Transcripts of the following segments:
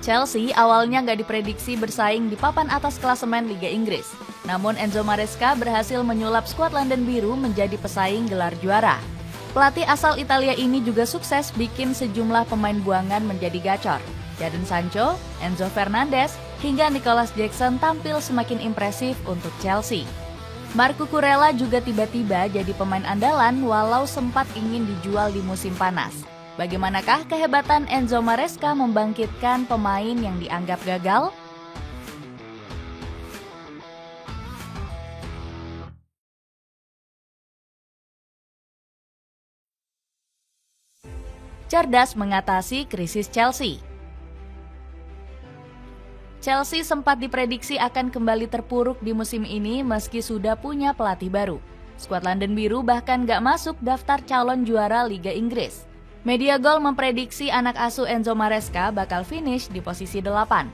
Chelsea awalnya nggak diprediksi bersaing di papan atas klasemen Liga Inggris. Namun Enzo Maresca berhasil menyulap skuad London Biru menjadi pesaing gelar juara. Pelatih asal Italia ini juga sukses bikin sejumlah pemain buangan menjadi gacor. Jadon Sancho, Enzo Fernandez, hingga Nicolas Jackson tampil semakin impresif untuk Chelsea. Marc Cucurella juga tiba-tiba jadi pemain andalan walau sempat ingin dijual di musim panas. Bagaimanakah kehebatan Enzo Maresca membangkitkan pemain yang dianggap gagal? Cerdas mengatasi krisis Chelsea. Chelsea sempat diprediksi akan kembali terpuruk di musim ini meski sudah punya pelatih baru. Skuad London Biru bahkan gak masuk daftar calon juara Liga Inggris. Media Goal memprediksi anak asuh Enzo Maresca bakal finish di posisi 8.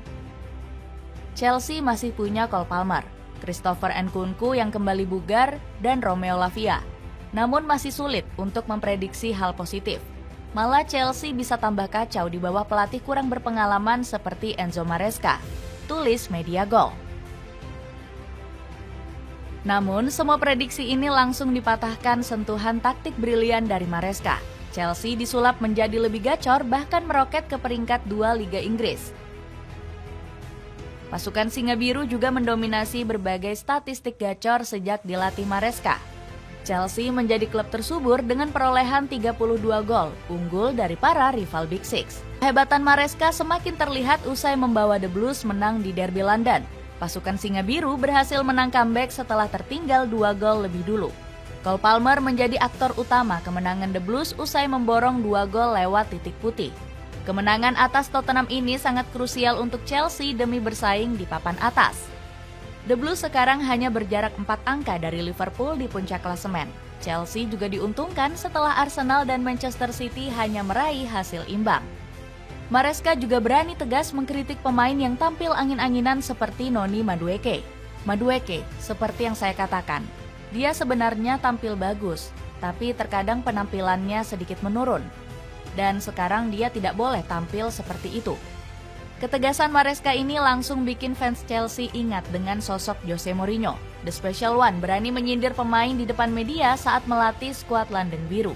Chelsea masih punya Cole Palmer, Christopher Nkunku yang kembali bugar, dan Romeo Lavia. Namun masih sulit untuk memprediksi hal positif. Malah Chelsea bisa tambah kacau di bawah pelatih kurang berpengalaman seperti Enzo Maresca, tulis Media Goal. Namun semua prediksi ini langsung dipatahkan sentuhan taktik brilian dari Maresca. Chelsea disulap menjadi lebih gacor bahkan meroket ke peringkat 2 Liga Inggris. Pasukan Singa Biru juga mendominasi berbagai statistik gacor sejak dilatih Maresca. Chelsea menjadi klub tersubur dengan perolehan 32 gol, unggul dari para rival Big Six. Kehebatan Maresca semakin terlihat usai membawa The Blues menang di Derby London. Pasukan Singa Biru berhasil menang comeback setelah tertinggal 2 gol lebih dulu. Cole Palmer menjadi aktor utama kemenangan The Blues usai memborong 2 gol lewat titik putih. Kemenangan atas Tottenham ini sangat krusial untuk Chelsea demi bersaing di papan atas. The Blues sekarang hanya berjarak 4 angka dari Liverpool di puncak klasemen. Chelsea juga diuntungkan setelah Arsenal dan Manchester City hanya meraih hasil imbang. Maresca juga berani tegas mengkritik pemain yang tampil angin-anginan seperti Noni Madueke. Madueke, seperti yang saya katakan, dia sebenarnya tampil bagus, tapi terkadang penampilannya sedikit menurun. Dan sekarang dia tidak boleh tampil seperti itu. Ketegasan Maresca ini langsung bikin fans Chelsea ingat dengan sosok Jose Mourinho. The Special One berani menyindir pemain di depan media saat melatih skuad London Biru.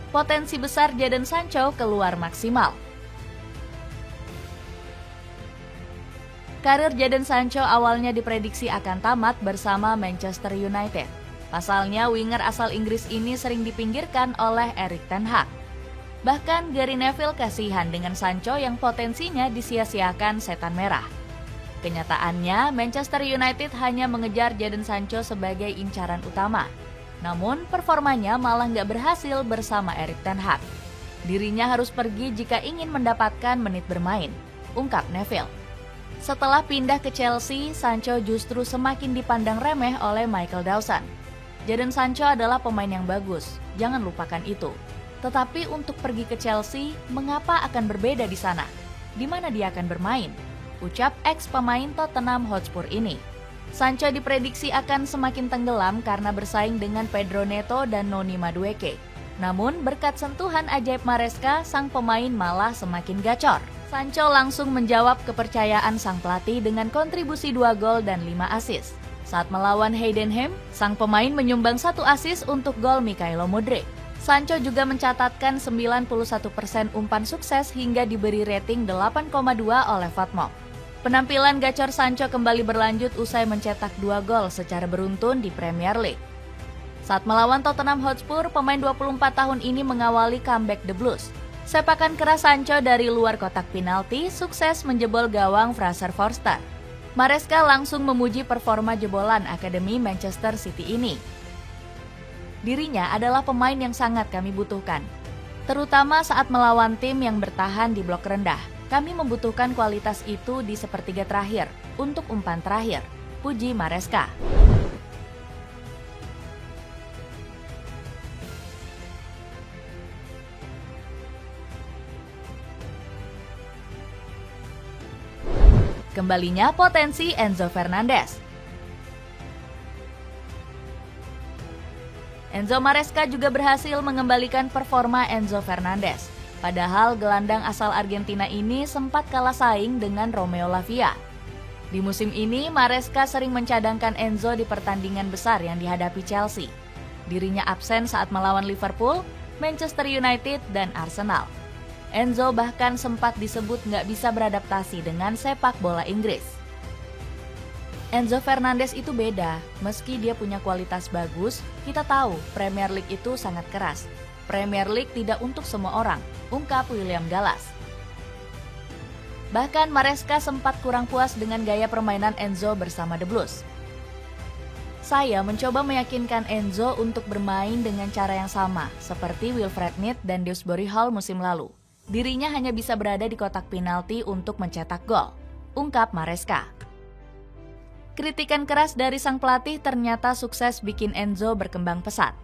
Potensi besar Jadon Sancho keluar maksimal. Karir Jadon Sancho awalnya diprediksi akan tamat bersama Manchester United. Pasalnya, winger asal Inggris ini sering dipinggirkan oleh Erik ten Hag. Bahkan Gary Neville kasihan dengan Sancho yang potensinya disia-siakan setan merah. Kenyataannya, Manchester United hanya mengejar Jadon Sancho sebagai incaran utama. Namun, performanya malah nggak berhasil bersama Erik ten Hag. Dirinya harus pergi jika ingin mendapatkan menit bermain, ungkap Neville. Setelah pindah ke Chelsea, Sancho justru semakin dipandang remeh oleh Michael Dawson. Jadon Sancho adalah pemain yang bagus, jangan lupakan itu. Tetapi untuk pergi ke Chelsea, mengapa akan berbeda di sana? Di mana dia akan bermain? Ucap ex-pemain Tottenham Hotspur ini. Sancho diprediksi akan semakin tenggelam karena bersaing dengan Pedro Neto dan Noni Madueke. Namun berkat sentuhan ajaib Maresca, sang pemain malah semakin gacor. Sancho langsung menjawab kepercayaan sang pelatih dengan kontribusi 2 gol dan 5 assist. Saat melawan Heidenheim, sang pemain menyumbang 1 assist untuk gol Mykhailo Mudryk. Sancho juga mencatatkan 91% umpan sukses hingga diberi rating 8,2 oleh Fatmov. Penampilan gacor Sancho kembali berlanjut usai mencetak 2 gol secara beruntun di Premier League. Saat melawan Tottenham Hotspur, pemain 24 tahun ini mengawali comeback The Blues. Sepakan keras Sancho dari luar kotak penalti sukses menjebol gawang Fraser Forster. Maresca langsung memuji performa jebolan Akademi Manchester City ini. Dirinya adalah pemain yang sangat kami butuhkan, terutama saat melawan tim yang bertahan di blok rendah. Kami membutuhkan kualitas itu di sepertiga terakhir, untuk umpan terakhir, puji Maresca. Kembalinya potensi Enzo Fernandez. Enzo Maresca juga berhasil mengembalikan performa Enzo Fernandez. Padahal gelandang asal Argentina ini sempat kalah saing dengan Romeo Lavia. Di musim ini, Maresca sering mencadangkan Enzo di pertandingan besar yang dihadapi Chelsea. Dirinya absen saat melawan Liverpool, Manchester United, dan Arsenal. Enzo bahkan sempat disebut nggak bisa beradaptasi dengan sepak bola Inggris. Enzo Fernandez itu beda, meski dia punya kualitas bagus, kita tahu Premier League itu sangat keras. Premier League tidak untuk semua orang, ungkap William Gallas. Bahkan Maresca sempat kurang puas dengan gaya permainan Enzo bersama The Blues. Saya mencoba meyakinkan Enzo untuk bermain dengan cara yang sama, seperti Wilfred Need dan Dewsbury Hall musim lalu. Dirinya hanya bisa berada di kotak penalti untuk mencetak gol, ungkap Maresca. Kritikan keras dari sang pelatih ternyata sukses bikin Enzo berkembang pesat.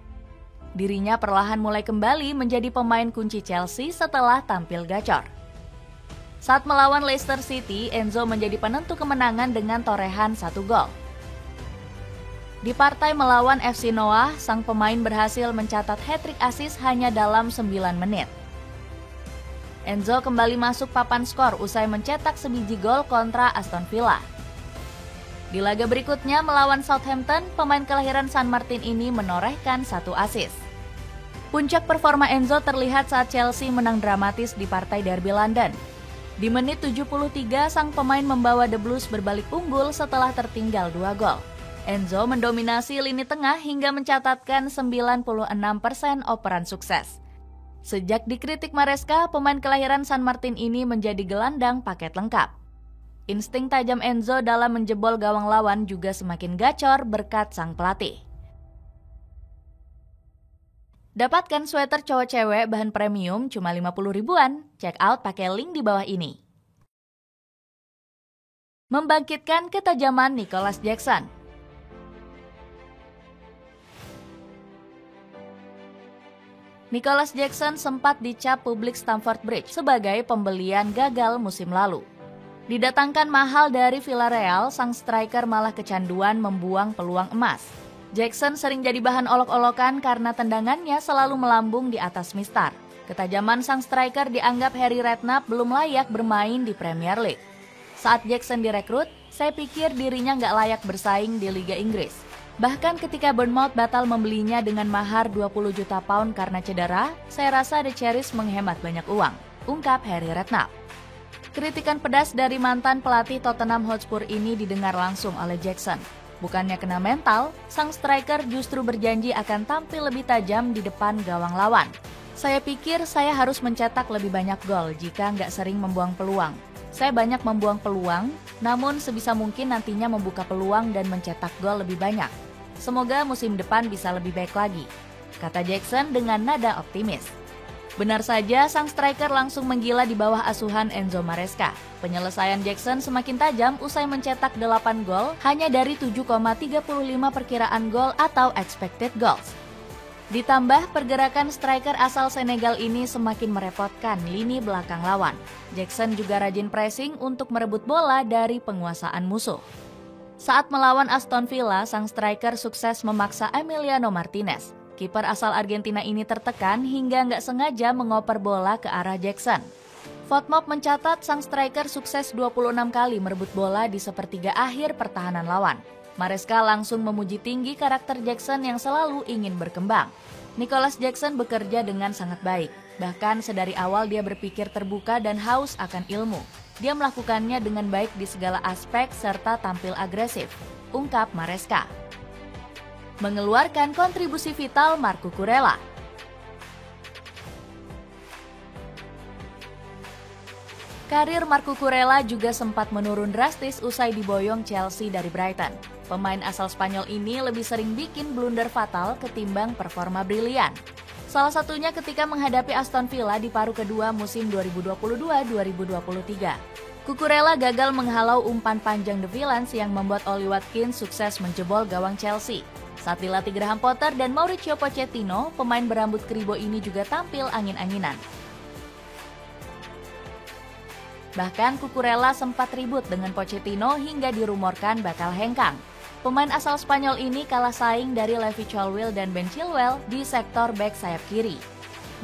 Dirinya perlahan mulai kembali menjadi pemain kunci Chelsea setelah tampil gacor. Saat melawan Leicester City, Enzo menjadi penentu kemenangan dengan torehan 1 gol. Di partai melawan FC Noah, sang pemain berhasil mencatat hat-trick assist hanya dalam 9 menit. Enzo kembali masuk papan skor usai mencetak sebiji gol kontra Aston Villa. Di laga berikutnya melawan Southampton, pemain kelahiran San Martin ini menorehkan 1 assist. Puncak performa Enzo terlihat saat Chelsea menang dramatis di partai Derby London. Di menit 73, sang pemain membawa The Blues berbalik unggul setelah tertinggal 2 gol. Enzo mendominasi lini tengah hingga mencatatkan 96% operan sukses. Sejak dikritik Maresca, pemain kelahiran San Martin ini menjadi gelandang paket lengkap. Insting tajam Enzo dalam menjebol gawang lawan juga semakin gacor berkat sang pelatih. Dapatkan sweater cowok cewek bahan premium cuma 50 ribuan. Check out pakai link di bawah ini. Membangkitkan ketajaman Nicholas Jackson. Nicholas Jackson sempat dicap publik Stamford Bridge sebagai pembelian gagal musim lalu. Didatangkan mahal dari Villarreal, sang striker malah kecanduan membuang peluang emas. Jackson sering jadi bahan olok-olokan karena tendangannya selalu melambung di atas mistar. Ketajaman sang striker dianggap Harry Redknapp belum layak bermain di Premier League. Saat Jackson direkrut, saya pikir dirinya nggak layak bersaing di Liga Inggris. Bahkan ketika Bournemouth batal membelinya dengan mahar 20 juta pound karena cedera, saya rasa The Cherries menghemat banyak uang, ungkap Harry Redknapp. Kritikan pedas dari mantan pelatih Tottenham Hotspur ini didengar langsung oleh Jackson. Bukannya kena mental, sang striker justru berjanji akan tampil lebih tajam di depan gawang lawan. Saya pikir saya harus mencetak lebih banyak gol jika nggak sering membuang peluang. Saya banyak membuang peluang, namun sebisa mungkin nantinya membuka peluang dan mencetak gol lebih banyak. Semoga musim depan bisa lebih baik lagi, kata Jackson dengan nada optimis. Benar saja, sang striker langsung menggila di bawah asuhan Enzo Maresca. Penyelesaian Jackson semakin tajam usai mencetak 8 gol hanya dari 7,35 perkiraan gol atau expected goals. Ditambah pergerakan striker asal Senegal ini semakin merepotkan lini belakang lawan. Jackson juga rajin pressing untuk merebut bola dari penguasaan musuh. Saat melawan Aston Villa, sang striker sukses memaksa Emiliano Martinez. Kiper asal Argentina ini tertekan hingga nggak sengaja mengoper bola ke arah Jackson. FotMob mencatat sang striker sukses 26 kali merebut bola di sepertiga akhir pertahanan lawan. Maresca langsung memuji tinggi karakter Jackson yang selalu ingin berkembang. Nicholas Jackson bekerja dengan sangat baik. Bahkan sedari awal dia berpikir terbuka dan haus akan ilmu. Dia melakukannya dengan baik di segala aspek serta tampil agresif, ungkap Maresca. Mengeluarkan kontribusi vital Marco Kurela. Karir Marco Kurela juga sempat menurun drastis usai diboyong Chelsea dari Brighton. Pemain asal Spanyol ini lebih sering bikin blunder fatal ketimbang performa brilian. Salah satunya ketika menghadapi Aston Villa di paruh kedua musim 2022-2023. Cucurella gagal menghalau umpan panjang The Villains yang membuat Ollie Watkins sukses menjebol gawang Chelsea. Saat dilatih Graham Potter dan Mauricio Pochettino, pemain berambut keribo ini juga tampil angin-anginan. Bahkan Cucurella sempat ribut dengan Pochettino hingga dirumorkan bakal hengkang. Pemain asal Spanyol ini kalah saing dari Levi Colwill dan Ben Chilwell di sektor bek sayap kiri.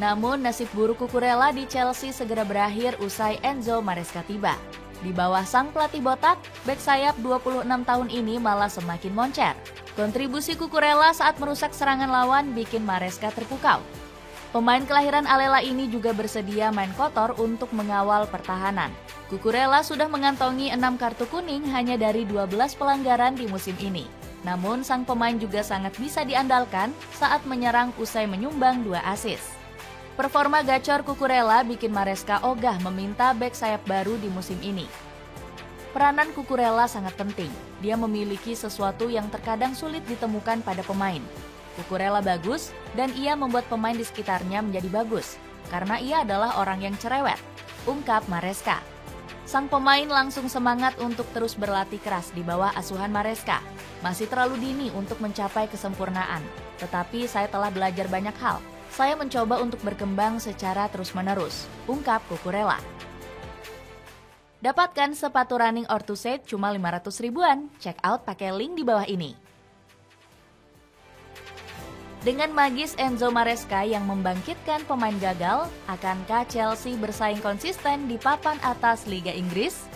Namun nasib buruk Cucurella di Chelsea segera berakhir usai Enzo Maresca tiba. Di bawah sang pelatih botak, bek sayap 26 tahun ini malah semakin moncer. Kontribusi Cucurella saat merusak serangan lawan bikin Maresca terpukau. Pemain kelahiran Alela ini juga bersedia main kotor untuk mengawal pertahanan. Cucurella sudah mengantongi 6 kartu kuning hanya dari 12 pelanggaran di musim ini. Namun sang pemain juga sangat bisa diandalkan saat menyerang usai menyumbang 2 assist. Performa gacor Cucurella bikin Maresca ogah meminta bek sayap baru di musim ini. Peranan Cucurella sangat penting. Dia memiliki sesuatu yang terkadang sulit ditemukan pada pemain. Cucurella bagus dan ia membuat pemain di sekitarnya menjadi bagus karena ia adalah orang yang cerewet, ungkap Maresca. Sang pemain langsung semangat untuk terus berlatih keras di bawah asuhan Maresca. Masih terlalu dini untuk mencapai kesempurnaan, tetapi saya telah belajar banyak hal. Saya mencoba untuk berkembang secara terus-menerus, ungkap Cucurella. Dapatkan sepatu running Orthusate cuma 500 ribuan. Check out pakai link di bawah ini. Dengan magis Enzo Maresca yang membangkitkan pemain gagal, akankah Chelsea bersaing konsisten di papan atas Liga Inggris?